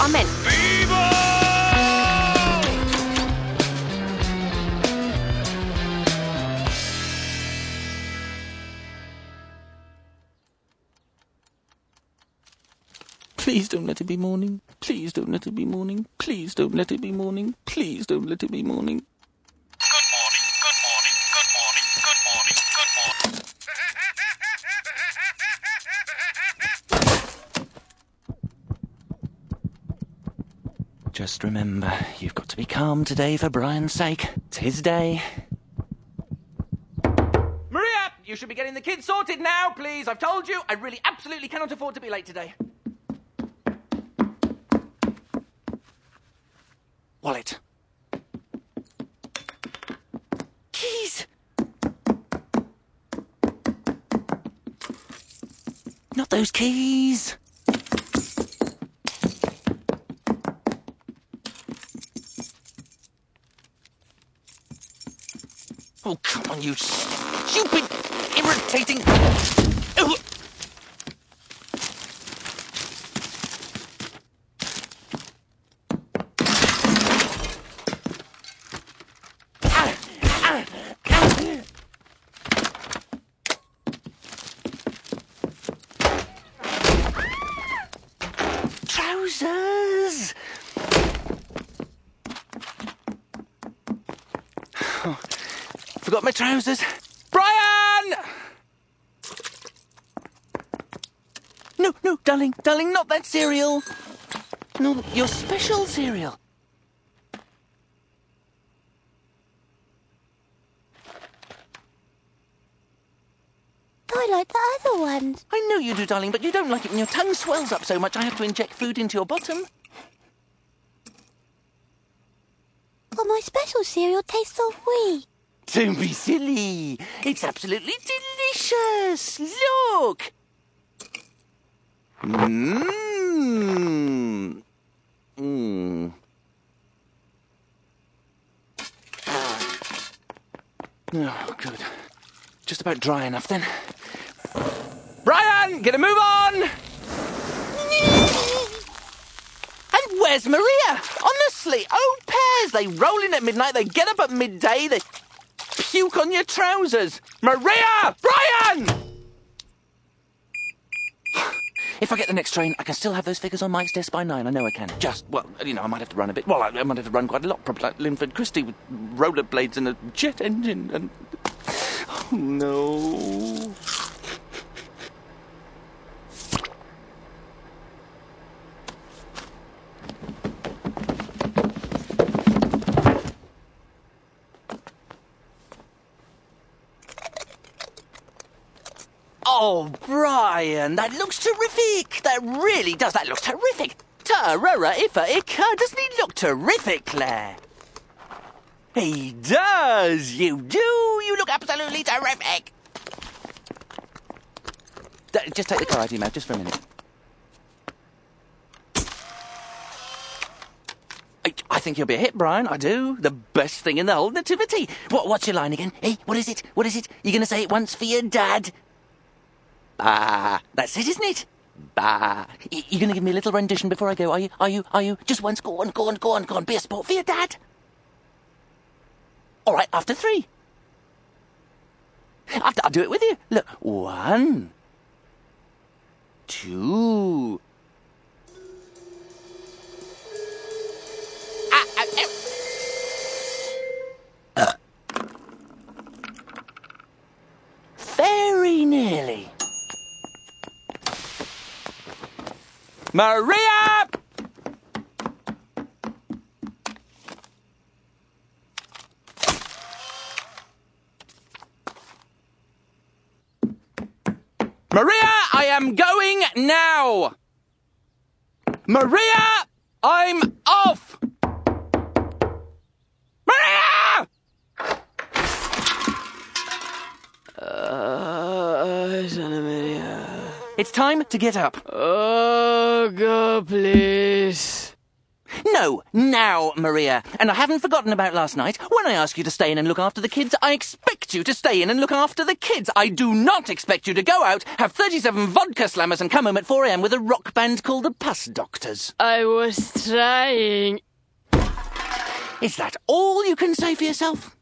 what I meant. Please don't let it be morning. Please don't let it be morning. Please don't let it be morning. Please don't let it be morning. Good morning, good morning, good morning, good morning, good morning. Just remember, you've got to be calm today for Brian's sake. It's his day. Maria, you should be getting the kids sorted now, please. I've told you, I really absolutely cannot afford to be late today. Wallet. Keys. Not those keys. Oh, come on, you stupid, irritating... Ugh. Trousers! Oh, forgot my trousers. Brian! No, darling, not that cereal. No, your special cereal. I like the other ones. I know you do, darling, but you don't like it when your tongue swells up so much I have to inject food into your bottom. But my special cereal tastes so sweet. Don't be silly. It's absolutely delicious. Look. Mmm. Mmm. Oh, good. Just about dry enough, then. Brian, get a move on! And where's Maria? Honestly, old pairs. They roll in at midnight, they get up at midday, they puke on your trousers. Maria! Brian! If I get the next train, I can still have those figures on Mike's desk by 9. I know I can. Well, I might have to run a bit. Well, I might have to run quite a lot, probably like Linford Christie with rollerblades and a jet engine and... Oh, no. Oh, Brian, that looks terrific. That really does. That looks terrific. Ta-ra-ra-iffa-icka. Doesn't he look terrific, Claire? He does. You do. You look absolutely terrific. Just take the car out, Matt, just for a minute. I think you'll be a hit, Brian. I do. The best thing in the whole Nativity. What's your line again? Hey, what is it? What is it? You going to say it once for your dad? Bah. That's it, isn't it? Bah. You going to give me a little rendition before I go, are you? Are you? Just once. Go on. Be a sport for your dad. All right, after 3. I'll do it with you. Look, 1, 2. Very nearly. Maria! Maria, I am going now. Maria, I'm off. Maria! Santa Maria. It's time to get up. Oh, go, please. No, now, Maria. And I haven't forgotten about last night. When I ask you to stay in and look after the kids, I expect expect you to stay in and look after the kids. I do not expect you to go out, have 37 vodka slammers and come home at 4 a.m. with a rock band called the Puss Doctors. I was trying. Is that all you can say for yourself?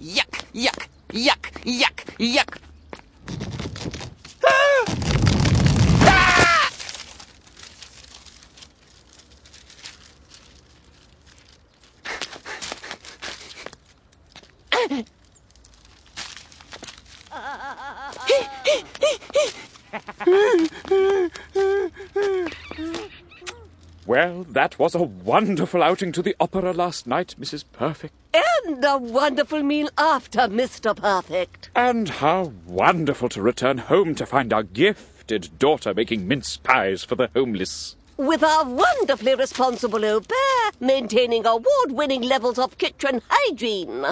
Yuck, yuck, yuck, yuck, yuck. Ah! Ah! Well, that was a wonderful outing to the opera last night, Mrs. Perfect. And a wonderful meal after, Mr. Perfect. And how wonderful to return home to find our gifted daughter making mince pies for the homeless. With our wonderfully responsible au pair maintaining award-winning levels of kitchen hygiene.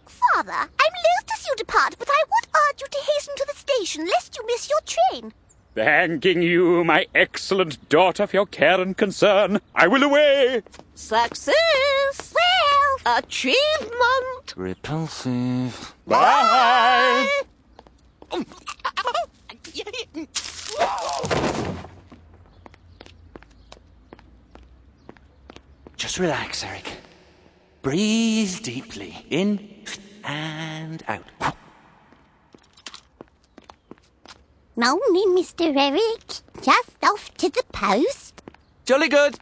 Father, I'm loath to see you depart, but I would urge you to hasten to the station, lest you miss your train. Thanking you, my excellent daughter, for your care and concern. I will away. Success! Well, achievement! Repulsive. Bye. Just relax, Eric. Breathe deeply. In and out. Morning, Mr. Eric. Just off to the post. Jolly good.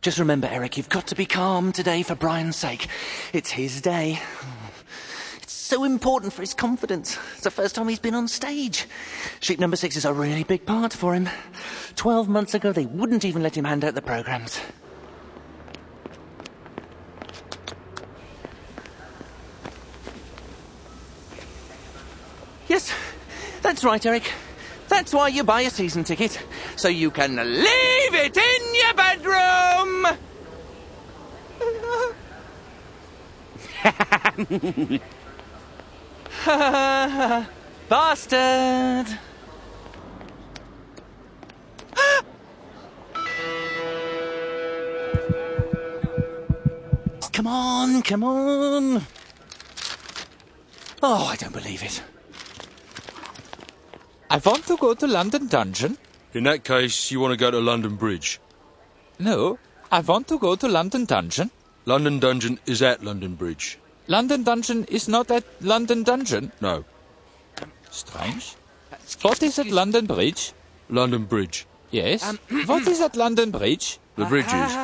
Just remember, Eric, you've got to be calm today for Brian's sake. It's his day. It's so important for his confidence. It's the first time he's been on stage. Sheep number 6 is a really big part for him. 12 months ago, they wouldn't even let him hand out the programmes. Yes, that's right, Eric. That's why you buy a season ticket, so you can leave it in your bedroom! Bastard! Come on, come on! Oh, I don't believe it. I want to go to London Dungeon. In that case, you want to go to London Bridge. No, I want to go to London Dungeon. London Dungeon is at London Bridge. London Dungeon is not at London Dungeon. No, Strange. What is at London Bridge? London Bridge. Yes. What is at London Bridge? The bridges.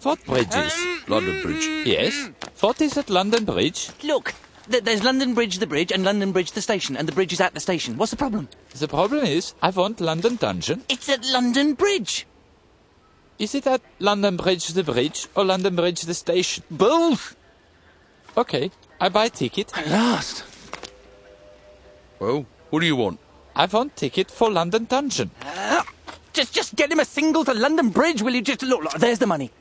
What bridges? London Bridge. Yes. What is at London Bridge? Look, there's London Bridge the bridge and London Bridge the station, and the bridge is at the station. What's the problem? The problem is, I want London Dungeon. It's at London Bridge. Is it at London Bridge the bridge or London Bridge the station? Both. Okay, I buy ticket. At last. Well, what do you want? I want ticket for London Dungeon. Just get him a single to London Bridge, will you? Just look, there's the money.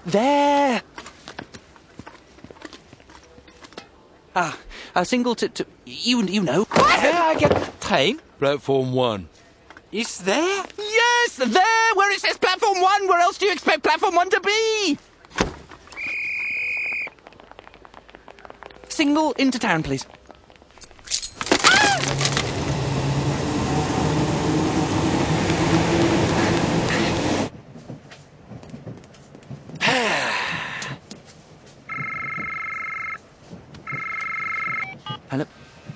There. A single to you know. Where I get train? Platform 1. Is there? Yes, there, where it says platform 1. Where else do you expect platform 1 to be? Single into town, please. Hello?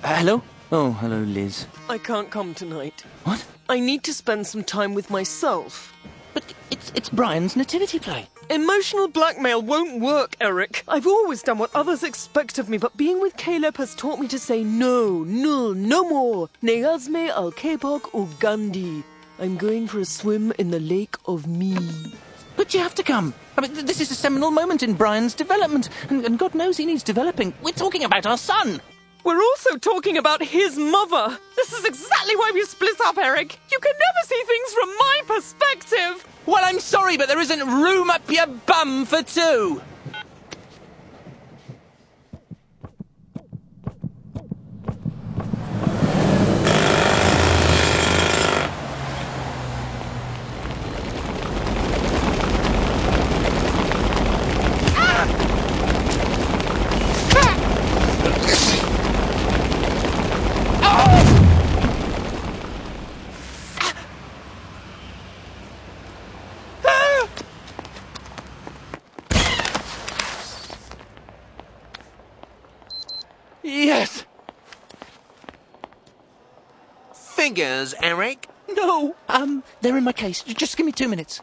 Hello? Oh, hello, Liz. I can't come tonight. What? I need to spend some time with myself. But it's Brian's nativity play. Emotional blackmail won't work, Eric. I've always done what others expect of me, but being with Caleb has taught me to say no, no more. Neazme al Kepok Ugandi. I'm going for a swim in the lake of me. But you have to come. I mean, this is a seminal moment in Brian's development, and God knows he needs developing. We're talking about our son. We're also talking about his mother. This is exactly why we split up, Eric. You can never see things from my perspective. Well, I'm sorry, but there isn't room up your bum for two. Yes. Figures, Eric? No. They're in my case. Just give me 2 minutes.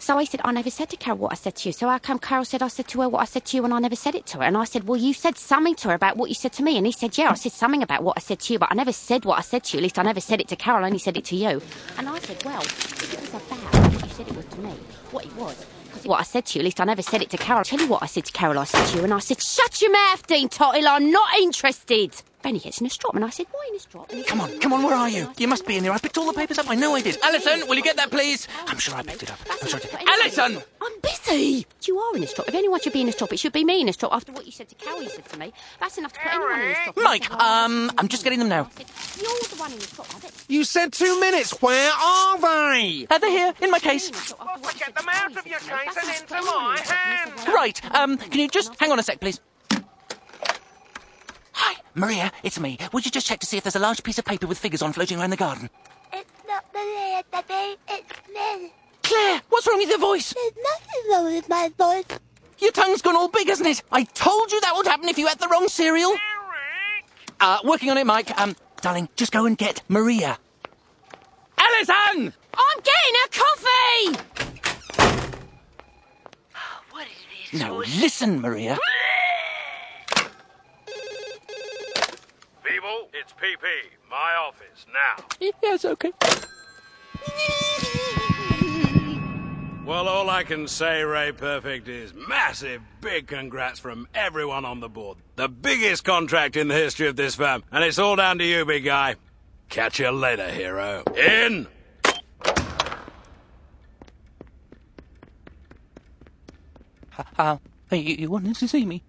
So I said, I never said to Carol what I said to you. So how come Carol said I said to her what I said to you and I never said it to her? And I said, well, you said something to her about what you said to me. And he said, yeah, I said something about what I said to you, but I never said what I said to you. At least I never said it to Carol, I only said it to you. And I said, well, if it was about what you said it was to me, what it was, because what I said to you, at least I never said it to Carol. I'll tell you what I said to Carol, I said to you. And I said, shut your mouth, Dean Tottle, I'm not interested. Then he gets in a strop, and I said, why in a strop? Come on, where are you? You must be in here. I picked all the papers up. I know I did. Alison, will you get that, please? I'm sure I picked it up. Alison! I'm busy. You are in a strop. If anyone should be in a strop, it should be me in a strop. After what you said to Carol, you said to me. That's enough to put anyone in a strop. Mike, I'm just getting them now. You're the one in the strop, I bet. You said 2 minutes. Where are they? They're here, in my case. Get them out of your case and into my hands. Right, can you just hang on a sec, please? Hi, Maria, it's me. Would you just check to see if there's a large piece of paper with figures on floating around the garden? It's not Maria, Daddy. It's me. Claire, what's wrong with your voice? There's nothing wrong with my voice. Your tongue's gone all big, hasn't it? I told you that would happen if you had the wrong cereal. Working on it, Mike. Darling, just go and get Maria. Alison! I'm getting a coffee! What is this? No, listen, Maria. Feeble, it's PP. My office, now. Yes, okay. Well, all I can say, Ray Perfect, is massive, big congrats from everyone on the board. The biggest contract in the history of this firm, and it's all down to you, big guy. Catch you later, hero. In! You wanted to see me?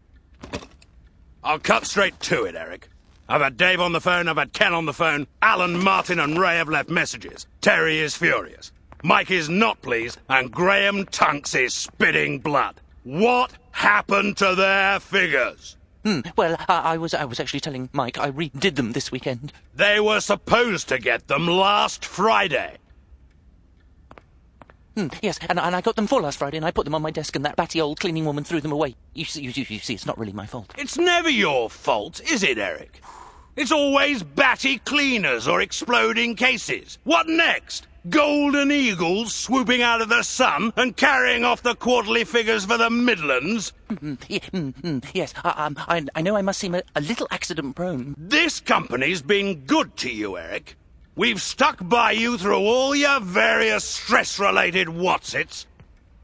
I'll cut straight to it, Eric. I've had Dave on the phone, I've had Ken on the phone, Alan, Martin and Ray have left messages. Terry is furious. Mike is not pleased, and Graham Tunks is spitting blood. What happened to their figures? Well, I was actually telling Mike I redid them this weekend. They were supposed to get them last Friday. Yes, and I got them for last Friday, and I put them on my desk, and that batty old cleaning woman threw them away. You see, it's not really my fault. It's never your fault, is it, Eric? It's always batty cleaners or exploding cases. What next? Golden eagles swooping out of the sun and carrying off the quarterly figures for the Midlands? Yes, I know I must seem a little accident-prone. This company's been good to you, Eric. We've stuck by you through all your various stress-related whatsits.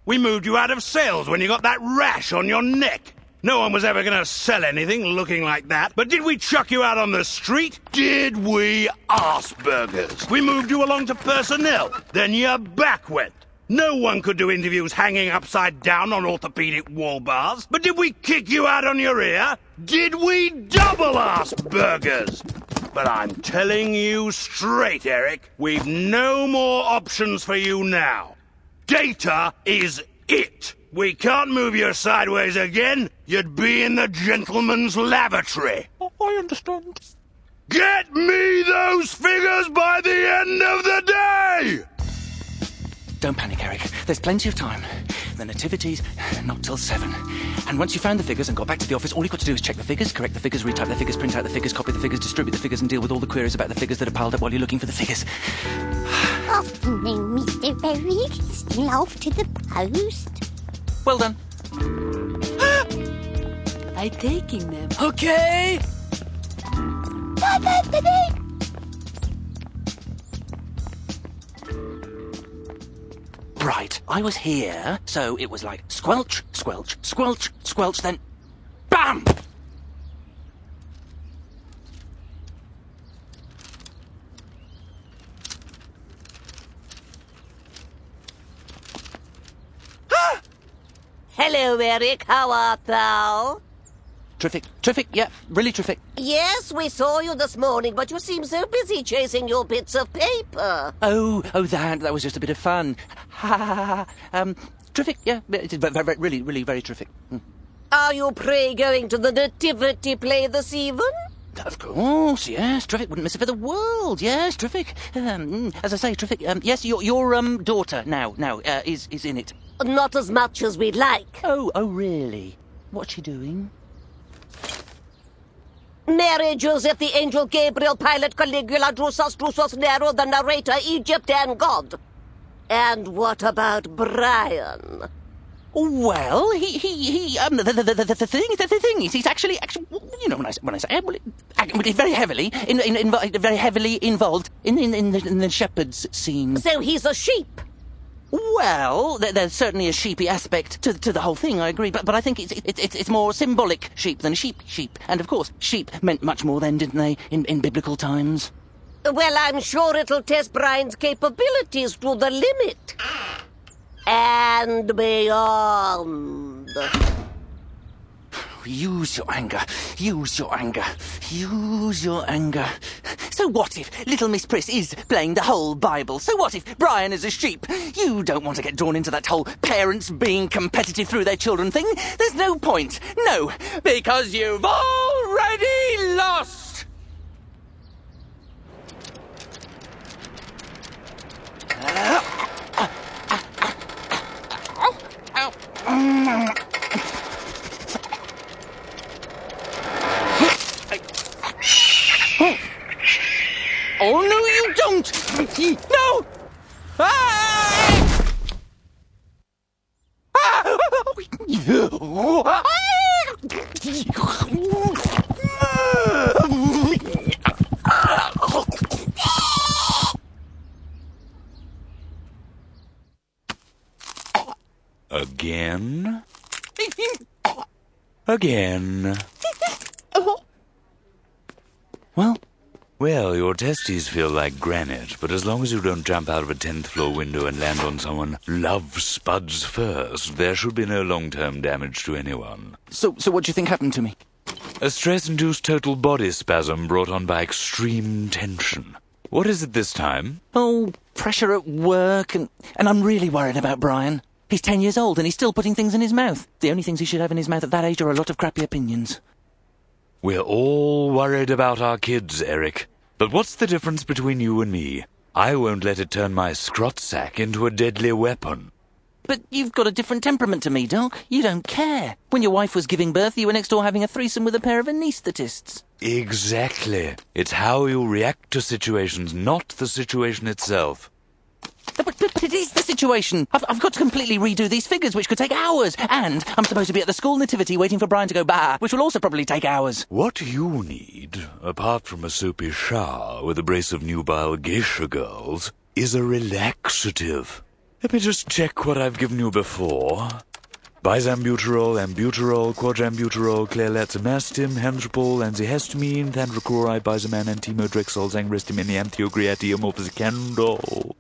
We moved you out of sales when you got that rash on your neck. No one was ever going to sell anything looking like that. But did we chuck you out on the street? Did we arseburgers? We moved you along to personnel. Then your back went. No one could do interviews hanging upside down on orthopedic wall bars. But did we kick you out on your ear? Did we double arseburgers? But I'm telling you straight, Eric, we've no more options for you now. Data is it. We can't move you sideways again. You'd be in the gentleman's lavatory. I understand. Get me those figures by the end of the day! Don't panic, Eric. There's plenty of time. The Nativity's not till 7. And once you found the figures and got back to the office, all you've got to do is check the figures, correct the figures, retype the figures, print out the figures, copy the figures, distribute the figures, and deal with all the queries about the figures that are piled up while you're looking for the figures. Afternoon, Mr. Berwick. Still off to the post. Well done. I'm taking them. Okay. Right, I was here, so it was like squelch, squelch, squelch, squelch, then BAM! Hello, Eric. How art thou? Terrific, yeah, really terrific. Yes, we saw you this morning, but you seem so busy chasing your bits of paper. Oh, that was just a bit of fun. Terrific, yeah, really very terrific. Are you, pray, going to the Nativity play this evening? Of course, yes. Triffic wouldn't miss it for the world. Yes, Triffic. As I say, Triffic. Yes, your daughter now is in it. Not as much as we'd like. Oh, really? What's she doing? Mary, Joseph, the angel, Gabriel, Pilate, Caligula, Drusus, Nero, the narrator, Egypt, and God. And what about Brian? Well, the thing is, he's actually, you know, when I say, well, very heavily involved in the shepherd's scene. So he's a sheep. Well, there's certainly a sheepy aspect to the whole thing, I agree, but I think it's more symbolic sheep than sheep. And of course, sheep meant much more then, didn't they, in biblical times? Well, I'm sure it'll test Brian's capabilities to the limit. And beyond. Use your anger. Use your anger. Use your anger. So what if Little Miss Priss is playing the whole Bible? So what if Brian is a sheep? You don't want to get drawn into that whole parents being competitive through their children thing. There's no point. No, because you've already lost. Oh, no, you don't! No! Again? Again. Well, your testes feel like granite, but as long as you don't jump out of a 10th floor window and land on someone love spuds first, there should be no long-term damage to anyone. So what do you think happened to me? A stress-induced total body spasm brought on by extreme tension. What is it this time? Oh, pressure at work, and I'm really worried about Brian. He's 10 years old and he's still putting things in his mouth. The only things he should have in his mouth at that age are a lot of crappy opinions. We're all worried about our kids, Eric. But what's the difference between you and me? I won't let it turn my scrot sack into a deadly weapon. But you've got a different temperament to me, Doc. You don't care. When your wife was giving birth, you were next door having a threesome with a pair of anaesthetists. Exactly. It's how you react to situations, not the situation itself. But it is the situation. I've got to completely redo these figures, which could take hours. And I'm supposed to be at the school nativity waiting for Brian to go bah, which will also probably take hours. What you need, apart from a soapy shower with a brace of nubile geisha girls, is a relaxative. Let me just check what I've given you before. Bisambuterol, ambuterol, quadrambuterol, clairlatimastine, handropol, antihistamine, thandrochloride, bisaman, antimodrexol, zangrestimine, antiogriati, amorphicandol.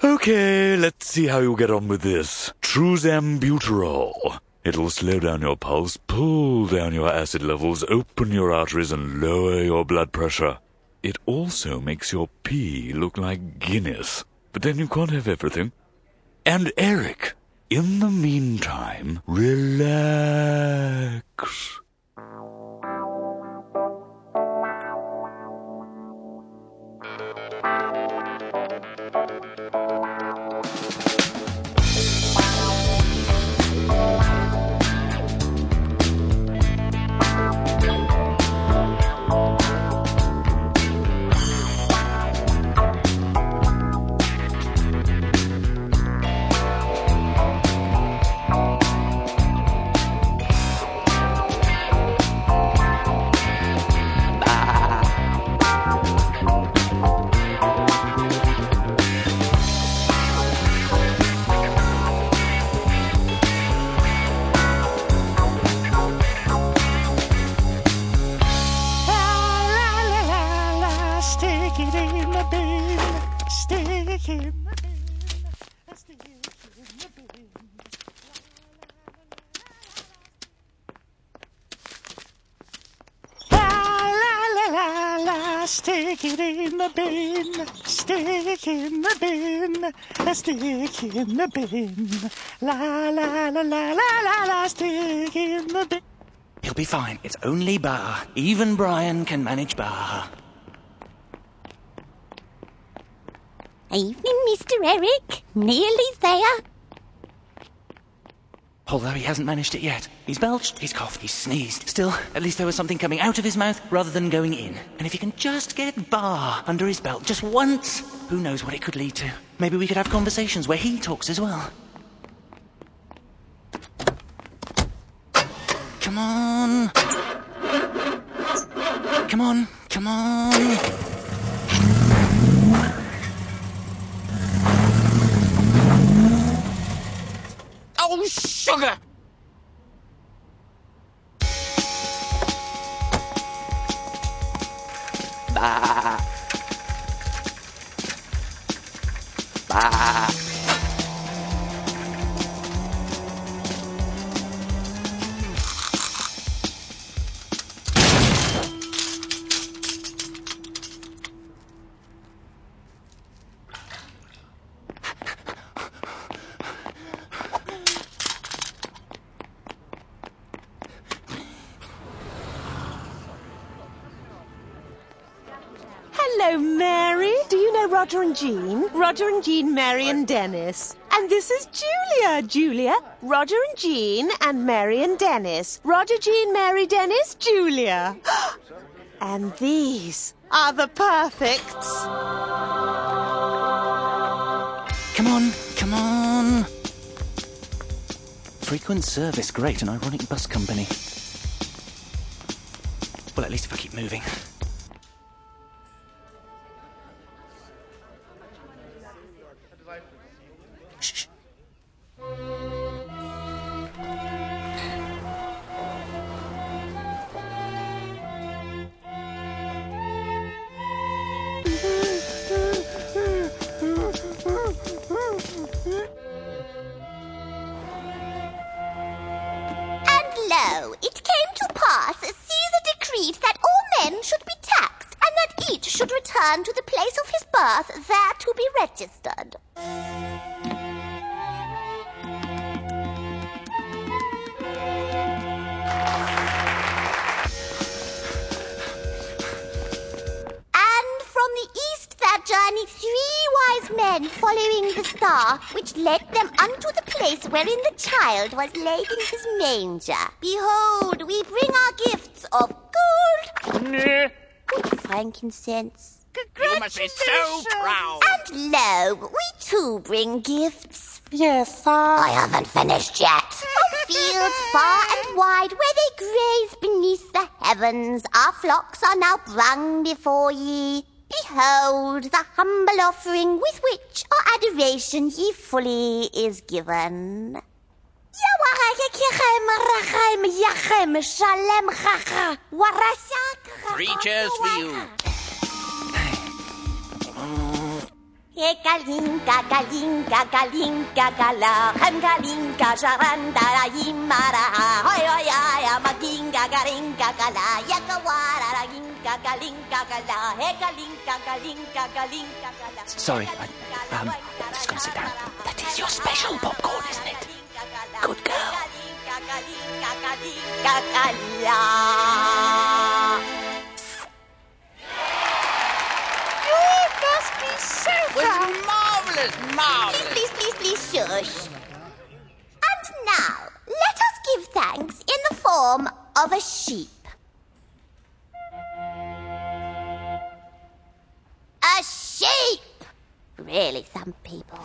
Okay, let's see how you get on with this. Trusambuterol. It'll slow down your pulse, pull down your acid levels, open your arteries, and lower your blood pressure. It also makes your pee look like Guinness. But then you can't have everything. And Eric, in the meantime, relax. Stick it in the bin, stick in the bin, stick in the bin. La la la la la la la, stick in the bin. It'll be fine. It's only bar. Even Brian can manage bar. Evening, Mr. Eric. Nearly there. Although he hasn't managed it yet. He's belched, he's coughed, he's sneezed. Still, at least there was something coming out of his mouth rather than going in. And if he can just get bar under his belt just once, who knows what it could lead to. Maybe we could have conversations where he talks as well. Come on. Come on, come on. Oh, sugar! Bah. Bah. Hello, Mary. Do you know Roger and Jean? Roger and Jean, Mary and Dennis. And this is Julia. Julia, Roger and Jean, and Mary and Dennis. Roger, Jean, Mary, Dennis, Julia. And these are the perfects. Come on, come on. Frequent service, great. An ironic bus company. Well, at least if I keep moving. Shh. Lo, it came to pass, Caesar decreed that all men should be taxed, and that each should return to the place of his birth, there to be registered. And from the east there journeyed 3 wise men following the star, which led them unto the place wherein the child was laid in his manger. Behold, we bring our gifts of gold, good frankincense. You must be so proud. And lo, we too bring gifts. Yes, sir. I haven't finished yet. Of fields far and wide where they graze beneath the heavens, our flocks are now brung before ye. Behold the humble offering with which our adoration ye fully is given. Three cheers for you. Kalinka, kalinka, kalinka, kalahem, kalinka, sharanda, yimara, hoy, hoy, ay, maginga, garinka, kala, yakawara, ginka, kalinka, kala, he, kalinka, kalinka, kalinka, kala. Sorry, I'm just gonna sit down. That is your special popcorn, isn't it? Good girl. Was marvellous, marvellous. Please, shush. And now, let us give thanks in the form of a sheep. A sheep! Really, some people.